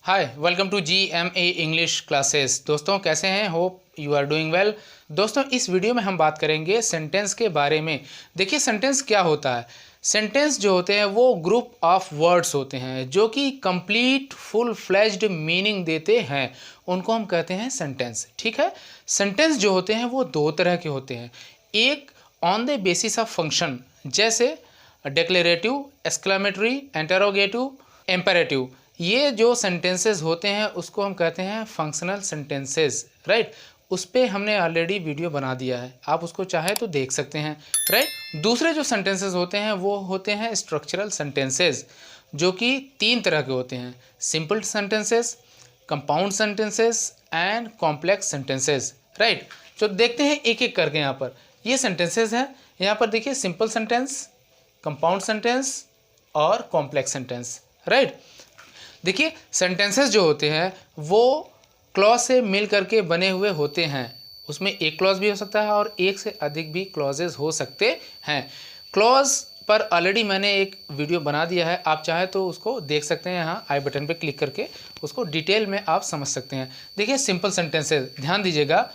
Hi welcome to GMA English classes. दोस्तों कैसे हैं? Hope you are doing well. दोस्तों इस वीडियो में हम बात करेंगे सेंटेंस के बारे में। देखिए सेंटेंस क्या होता है। सेंटेंस जो होते हैं वो ग्रुप ऑफ वर्ड्स होते हैं जो कि कंप्लीट फुल फ्लेज्ड मीनिंग देते हैं, उनको हम कहते हैं सेंटेंस। ठीक है। सेंटेंस जो होते हैं वो दो तरह के होते हैं। एक on the basis of function, जैसे डिक्लेरेटिव, एक्सक्लेमेटरी, इंटरोगेटिव, एम्पेरेटिव। ये जो सेंटेंसेस होते हैं उसको हम कहते हैं फंक्शनल सेंटेंसेस। राइट। उस पर हमने ऑलरेडी वीडियो बना दिया है, आप उसको चाहे तो देख सकते हैं। राइट। दूसरे जो सेंटेंसेस होते हैं वो होते हैं स्ट्रक्चरल सेंटेंसेस, जो कि तीन तरह के होते हैं: simple sentences, compound sentences and complex sentences. Right. तो देखते हैं एक एक करके। यहाँ पर ये सेंटेंसेस हैं। यहाँ पर देखिए सिंपल सेंटेंस, कंपाउंड सेंटेंस और कॉम्प्लेक्स सेंटेंस। राइट। देखिए सेंटेंसेस जो होते हैं वो क्लॉज से मिल करके बने हुए होते हैं। उसमें एक क्लॉज भी हो सकता है और एक से अधिक भी क्लॉजेस हो सकते हैं। क्लॉज पर ऑलरेडी मैंने एक वीडियो बना दिया है, आप चाहे तो उसको देख सकते हैं। यहाँ आई बटन पे क्लिक करके उसको डिटेल में आप समझ सकते हैं। देखिए सिंपल सेंटेंसेस, ध्यान दीजिएगा।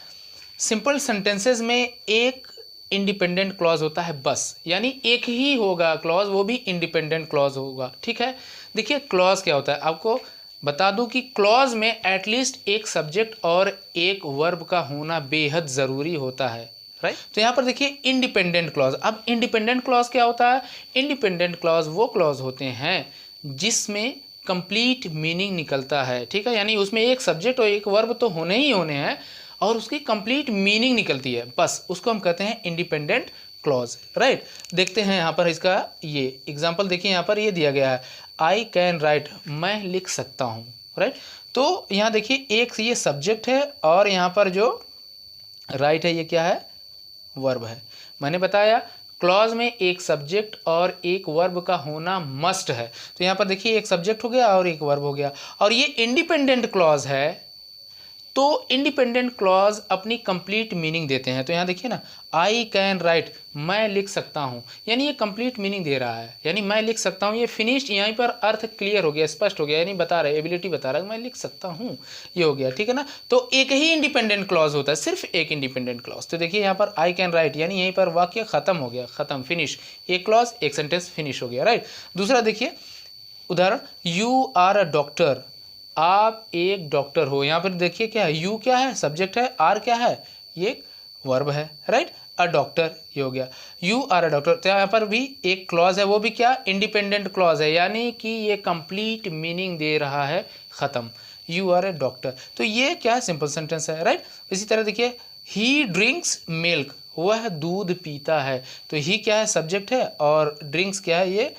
सिंपल सेंटेंसेस में एक इंडिपेंडेंट क्लॉज होता है बस, यानी एक ही होगा क्लॉज, वो भी इंडिपेंडेंट क्लॉज होगा। ठीक है। देखिए क्लॉज क्या होता है, आपको बता दूं कि क्लॉज में एटलीस्ट एक सब्जेक्ट और एक वर्ब का होना बेहद ज़रूरी होता है। राइट। तो यहाँ पर देखिए इंडिपेंडेंट क्लॉज। अब इंडिपेंडेंट क्लॉज क्या होता है? इंडिपेंडेंट क्लॉज वो क्लॉज होते हैं जिसमें कंप्लीट मीनिंग निकलता है। ठीक है। यानी उसमें एक सब्जेक्ट और एक वर्ब तो होने ही होने हैं और उसकी कंप्लीट मीनिंग निकलती है, बस उसको हम कहते हैं इंडिपेंडेंट क्लॉज। राइट। देखते हैं यहाँ पर इसका ये एग्जांपल। देखिए यहाँ पर ये दिया गया है, आई कैन राइट, मैं लिख सकता हूँ। राइट। तो यहाँ देखिए एक ये सब्जेक्ट है और यहाँ पर जो राइट है ये क्या है? वर्ब है। मैंने बताया क्लॉज में एक सब्जेक्ट और एक वर्ब का होना मस्ट है। तो यहाँ पर देखिए एक सब्जेक्ट हो गया और एक वर्ब हो गया, और ये इंडिपेंडेंट क्लॉज है। तो इंडिपेंडेंट क्लॉज अपनी कंप्लीट मीनिंग देते हैं। तो यहाँ देखिए ना, आई कैन राइट, मैं लिख सकता हूँ, यानी ये कंप्लीट मीनिंग दे रहा है, यानी मैं लिख सकता हूँ। ये फिनिश्ड, यहीं पर अर्थ क्लियर हो गया, स्पष्ट हो गया, यानी बता रहा है, एबिलिटी बता रहा है मैं लिख सकता हूँ, ये हो गया। ठीक है ना। तो एक ही इंडिपेंडेंट क्लॉज होता है, सिर्फ एक इंडिपेंडेंट क्लॉज। तो देखिए यहाँ पर आई कैन राइट, यानी यहीं पर वाक्य खत्म हो गया, खत्म, फिनिश। एक क्लॉज, एक सेंटेंस फिनिश हो गया। राइट। दूसरा देखिए उदाहरण, यू आर अ डॉक्टर, आप एक डॉक्टर हो। यहाँ पर देखिए क्या है, यू क्या है? सब्जेक्ट है, आर क्या है? ये एक वर्ब है। राइट। अ डॉक्टर, ये हो गया, यू आर अ डॉक्टर। तो यहाँ पर भी एक क्लॉज है, वो भी क्या? इंडिपेंडेंट क्लॉज है, यानी कि ये कंप्लीट मीनिंग दे रहा है, खत्म, यू आर ए डॉक्टर। तो ये क्या है? सिंपल सेंटेंस है। राइट। इसी तरह देखिए, ही ड्रिंक्स मिल्क, वह दूध पीता है। तो ही क्या है? सब्जेक्ट है, और ड्रिंक्स क्या है? ये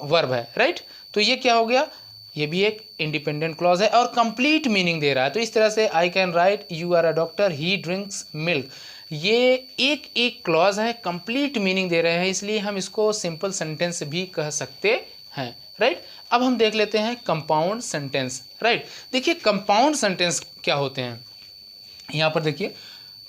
वर्ब है। राइट। तो ये क्या हो गया? ये भी एक इंडिपेंडेंट क्लॉज है और कंप्लीट मीनिंग दे रहा है। तो इस तरह से I can write, you are a doctor, he drinks milk, ये एक एक क्लॉज है, कंप्लीट मीनिंग दे रहे हैं, इसलिए हम इसको सिंपल सेंटेंस भी कह सकते हैं। राइट। अब हम देख लेते हैं कंपाउंड सेंटेंस। राइट। देखिए कंपाउंड सेंटेंस क्या होते हैं। यहाँ पर देखिए,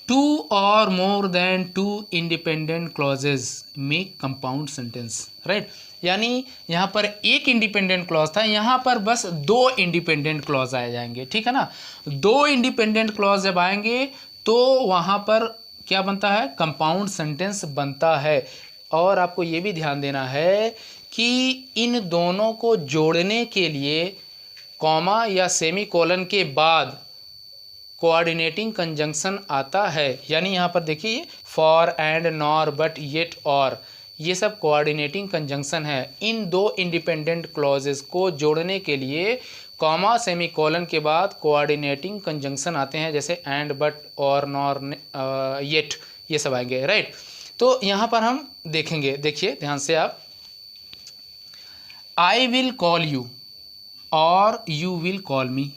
टू और more than two independent clauses make compound sentence. Right. यानी यहाँ पर एक इंडिपेंडेंट क्लॉज था, यहाँ पर बस दो इंडिपेंडेंट क्लॉज आ जाएंगे। ठीक है ना। दो इंडिपेंडेंट क्लॉज जब आएंगे तो वहाँ पर क्या बनता है? कंपाउंड सेंटेंस बनता है। और आपको ये भी ध्यान देना है कि इन दोनों को जोड़ने के लिए कॉमा या सेमी कोलन के बाद कोऑर्डिनेटिंग कंजंक्शन आता है। यानी यहाँ पर देखिए for, and, nor, but, yet, और, ये सब कोऑर्डिनेटिंग कंजंक्शन है। इन दो इंडिपेंडेंट क्लॉजेस को जोड़ने के लिए कॉमा सेमीकोलन के बाद कोऑर्डिनेटिंग कंजंक्शन आते हैं, जैसे एंड, बट, और, नॉर, येट, ये सब आएंगे। राइट। तो यहाँ पर हम देखेंगे, देखिए ध्यान से आप, आई विल कॉल यू और यू विल कॉल मी,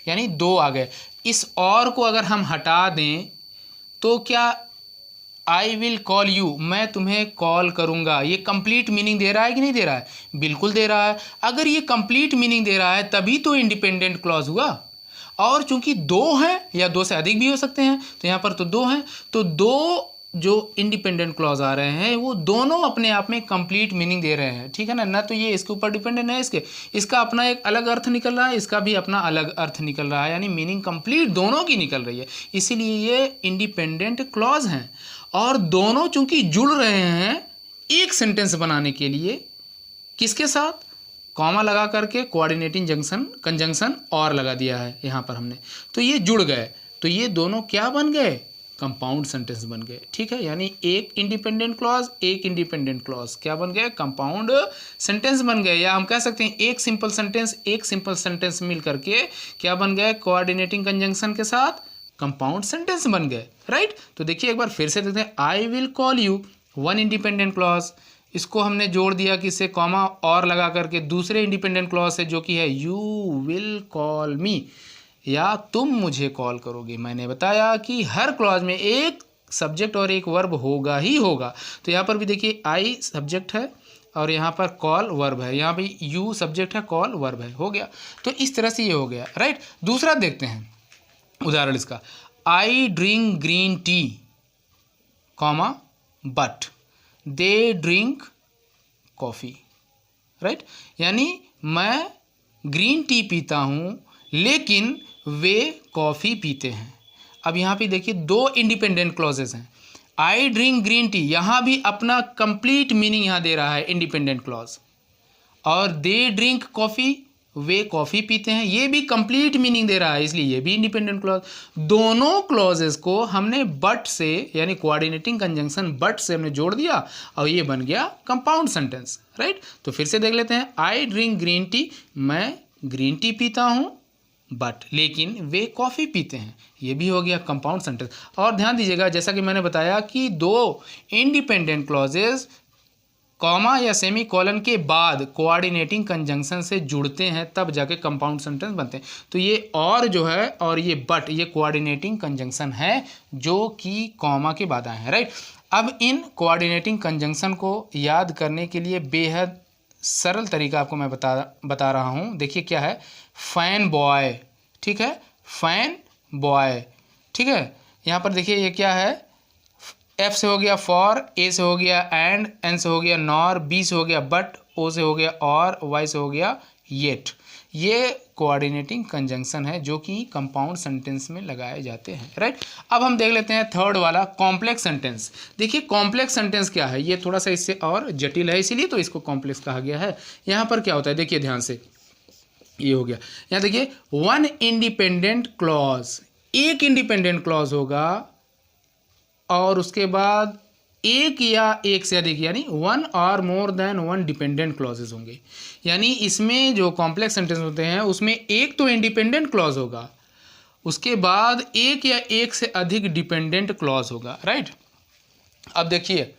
यानी दो आ गए। इस और को अगर हम हटा दें तो क्या आई विल कॉल यू, मैं तुम्हें कॉल करूंगा, ये कंप्लीट मीनिंग दे रहा है कि नहीं दे रहा है? बिल्कुल दे रहा है। अगर ये कंप्लीट मीनिंग दे रहा है तभी तो इंडिपेंडेंट क्लॉज हुआ। और चूंकि दो हैं या दो से अधिक भी हो सकते हैं, तो यहाँ पर तो दो हैं, तो दो जो इंडिपेंडेंट क्लॉज आ रहे हैं वो दोनों अपने आप में कंप्लीट मीनिंग दे रहे हैं, ठीक है ना। ना तो ये इसके ऊपर डिपेंडेंट है, इसका अपना एक अलग अर्थ निकल रहा है, इसका भी अपना अलग अर्थ निकल रहा है, यानी मीनिंग कंप्लीट दोनों की निकल रही है, इसीलिए ये इंडिपेंडेंट क्लॉज हैं। और दोनों चूंकि जुड़ रहे हैं एक सेंटेंस बनाने के लिए, किसके साथ, कॉमा लगा करके कोऑर्डिनेटिंग जंक्शन कंजंक्शन और लगा दिया है यहाँ पर हमने, तो ये जुड़ गए, तो ये दोनों क्या बन गए, कंपाउंड सेंटेंस बन गए, ठीक है। यानी एक इंडिपेंडेंट क्लॉज एक इंडिपेंडेंट क्लॉज क्या बन गए, कंपाउंड सेंटेंस बन गए, या हम कह सकते हैं एक सिंपल सेंटेंस मिल करके क्या बन गए, कोऑर्डिनेटिंग कंजंक्शन के साथ कंपाउंड सेंटेंस बन गए, राइट। तो देखिए एक बार फिर से देखते हैं, I will call you, one independent clause, इसको हमने जोड़ दिया किससे, कॉमा और लगा करके दूसरे इंडिपेंडेंट क्लॉज से जो कि है यू विल कॉल मी, या तुम मुझे कॉल करोगे। मैंने बताया कि हर क्लॉज में एक सब्जेक्ट और एक वर्ब होगा ही होगा, तो यहाँ पर भी देखिए आई सब्जेक्ट है और यहाँ पर कॉल वर्ब है, यहाँ भी यू सब्जेक्ट है कॉल वर्ब है, हो गया। तो इस तरह से ये हो गया, राइट। दूसरा देखते हैं उदाहरण इसका, I drink green tea comma but they drink coffee, right. यानी मैं ग्रीन टी पीता हूँ लेकिन वे कॉफ़ी पीते हैं। अब यहाँ पे देखिए दो इंडिपेंडेंट क्लॉजेस हैं, आई ड्रिंक ग्रीन टी, यहाँ भी अपना कंप्लीट मीनिंग यहाँ दे रहा है इंडिपेंडेंट क्लॉज, और they drink coffee, way coffee पीते हैं, ये भी कंप्लीट मीनिंग दे रहा है, इसलिए ये भी इंडिपेंडेंट क्लॉज। दोनों क्लॉजेस को हमने बट से यानी कोऑर्डिनेटिंग कंजंक्शन बट से हमने जोड़ दिया और ये बन गया कंपाउंड सेंटेंस, राइट। तो फिर से देख लेते हैं, आई ड्रिंक ग्रीन टी, मैं ग्रीन टी पीता हूँ बट लेकिन वे कॉफ़ी पीते हैं, ये भी हो गया कंपाउंड सेंटेंस। और ध्यान दीजिएगा जैसा कि मैंने बताया कि दो इंडिपेंडेंट क्लॉजेस कॉमा या सेमी कॉलन के बाद कोऑर्डिनेटिंग कंजंक्शन से जुड़ते हैं तब जाके कंपाउंड सेंटेंस बनते हैं। तो ये और जो है और ये बट, ये कोऑर्डिनेटिंग कंजंक्शन है जो कि कॉमा के बाद आए हैं, राइट। अब इन कोऑर्डिनेटिंग कंजंक्शन को याद करने के लिए बेहद सरल तरीका आपको मैं बता रहा हूँ। देखिए क्या है, फैन बॉय, ठीक है, फैन बॉय, ठीक है। यहाँ पर देखिए ये क्या है, एफ से हो गया फॉर, ए से हो गया एंड, एन से हो गया नॉर, बी से हो गया बट, ओ से हो गया और, वाई से हो गया येट। ये कोऑर्डिनेटिंग कंजंक्शन है जो कि कंपाउंड सेंटेंस में लगाए जाते हैं, राइट। अब हम देख लेते हैं थर्ड वाला कॉम्प्लेक्स सेंटेंस। देखिए कॉम्प्लेक्स सेंटेंस क्या है, ये थोड़ा सा इससे और जटिल है, इसीलिए तो इसको कॉम्प्लेक्स कहा गया है। यहाँ पर क्या होता है देखिए ध्यान से, ये हो गया, यहाँ देखिए वन इंडिपेंडेंट क्लॉज, एक इंडिपेंडेंट क्लॉज होगा और उसके बाद एक या एक से अधिक यानी वन और more then one dependent clauses होंगे। यानी इसमें जो कॉम्प्लेक्स सेंटेंस होते हैं उसमें एक तो इंडिपेंडेंट क्लॉज होगा, उसके बाद एक या एक से अधिक डिपेंडेंट क्लॉज होगा, राइट। अब देखिए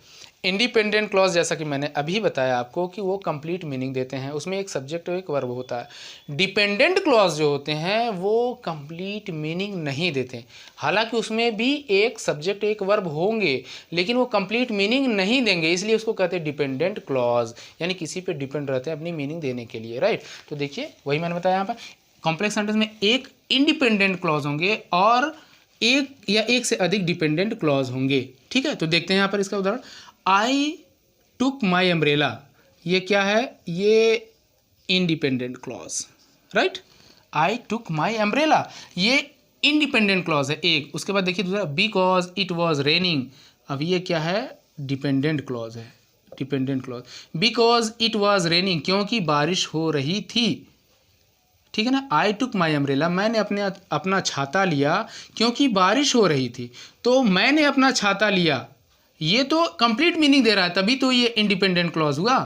इंडिपेंडेंट क्लॉज जैसा कि मैंने अभी बताया आपको कि वो कंप्लीट मीनिंग देते हैं, उसमें एक सब्जेक्ट और एक वर्ब होता है। डिपेंडेंट क्लॉज जो होते हैं वो कंप्लीट मीनिंग नहीं देते, हालांकि उसमें भी एक सब्जेक्ट एक वर्ब होंगे लेकिन वो कंप्लीट मीनिंग नहीं देंगे, इसलिए उसको कहते हैं डिपेंडेंट क्लॉज, यानी किसी पे डिपेंड रहते हैं अपनी मीनिंग देने के लिए, राइट। तो देखिए वही मैंने बताया यहाँ पर कॉम्प्लेक्स सेंटेंस में एक इंडिपेंडेंट क्लॉज होंगे और एक या एक से अधिक डिपेंडेंट क्लॉज होंगे, ठीक है। तो देखते हैं यहाँ पर इसका उदाहरण, आई टुक माई अम्ब्रेला, ये क्या है, ये इंडिपेंडेंट क्लॉज, राइट। आई टुक माई अम्ब्रेला ये इंडिपेंडेंट क्लॉज है एक। उसके बाद देखिए दूसरा, बिकॉज इट वॉज रेनिंग, अब ये क्या है, डिपेंडेंट क्लॉज है, dependent clause. Because it was raining, क्योंकि बारिश हो रही थी, ठीक है ना। आई टुक माई अम्ब्रेला, मैंने अपना छाता लिया क्योंकि बारिश हो रही थी, तो मैंने अपना छाता लिया ये तो कंप्लीट मीनिंग दे रहा है, तभी तो ये इंडिपेंडेंट क्लॉज हुआ।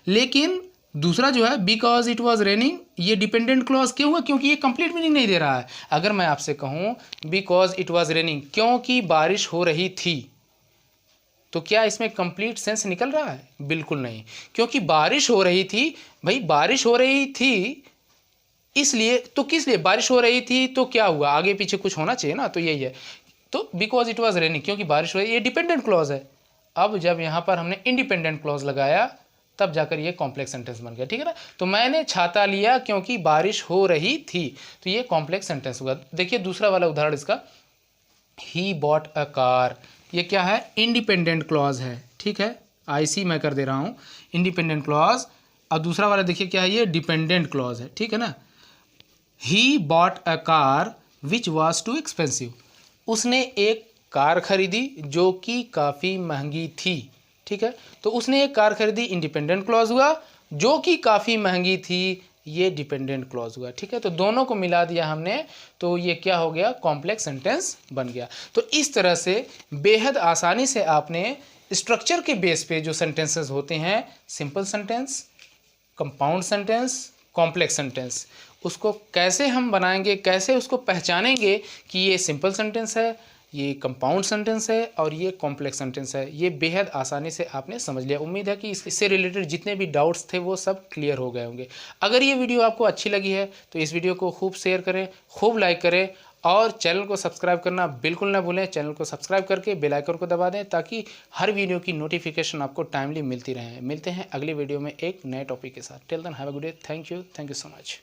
लेकिन दूसरा जो है बिकॉज इट वॉज रेनिंग, ये डिपेंडेंट क्लॉज क्यों हुआ, क्योंकि ये कंप्लीट मीनिंग नहीं दे रहा है। अगर मैं आपसे कहूँ बिकॉज इट वॉज रेनिंग, क्योंकि बारिश हो रही थी, तो क्या इसमें कंप्लीट सेंस निकल रहा है, बिल्कुल नहीं, क्योंकि बारिश हो रही थी, भाई बारिश हो रही थी इसलिए, तो किस लिए बारिश हो रही थी, तो क्या हुआ, आगे पीछे कुछ होना चाहिए ना, तो यही है। तो बिकॉज इट वॉज रेनिंग, क्योंकि बारिश हो रही है, ये डिपेंडेंट क्लॉज है। अब जब यहाँ पर हमने इंडिपेंडेंट क्लॉज लगाया तब जाकर ये कॉम्प्लेक्स सेंटेंस बन गया, ठीक है ना। तो मैंने छाता लिया क्योंकि बारिश हो रही थी, तो ये कॉम्प्लेक्स सेंटेंस हुआ। देखिए दूसरा वाला उदाहरण इसका, ही बॉट अ कार, ये क्या है, इंडिपेंडेंट क्लॉज है, ठीक है, IC मैं कर दे रहा हूँ, इंडिपेंडेंट क्लॉज। और दूसरा वाला देखिए क्या है, ये डिपेंडेंट क्लॉज है, ठीक है ना। He bought a car which was too expensive, उसने एक कार खरीदी जो कि काफ़ी महंगी थी, ठीक है। तो उसने एक कार खरीदी, इंडिपेंडेंट क्लॉज हुआ, जो कि काफ़ी महंगी थी, ये डिपेंडेंट क्लॉज हुआ, ठीक है। तो दोनों को मिला दिया हमने, तो ये क्या हो गया, कॉम्प्लेक्स सेंटेंस बन गया। तो इस तरह से बेहद आसानी से आपने स्ट्रक्चर के बेस पे जो सेंटेंसेस होते हैं, simple sentence, compound sentence, complex sentence, उसको कैसे हम बनाएंगे, कैसे उसको पहचानेंगे कि ये सिंपल सेंटेंस है, ये कंपाउंड सेंटेंस है और ये कॉम्प्लेक्स सेंटेंस है, ये बेहद आसानी से आपने समझ लिया। उम्मीद है कि इससे रिलेटेड जितने भी डाउट्स थे वो सब क्लियर हो गए होंगे। अगर ये वीडियो आपको अच्छी लगी है तो इस वीडियो को खूब शेयर करें, खूब लाइक करें और चैनल को सब्सक्राइब करना बिल्कुल ना भूलें। चैनल को सब्सक्राइब करके बेल आइकन को दबा दें ताकि हर वीडियो की नोटिफिकेशन आपको टाइमली मिलती रहे। मिलते हैं अगली वीडियो में एक नए टॉपिक के साथ। Till then have a good day. Thank you so much.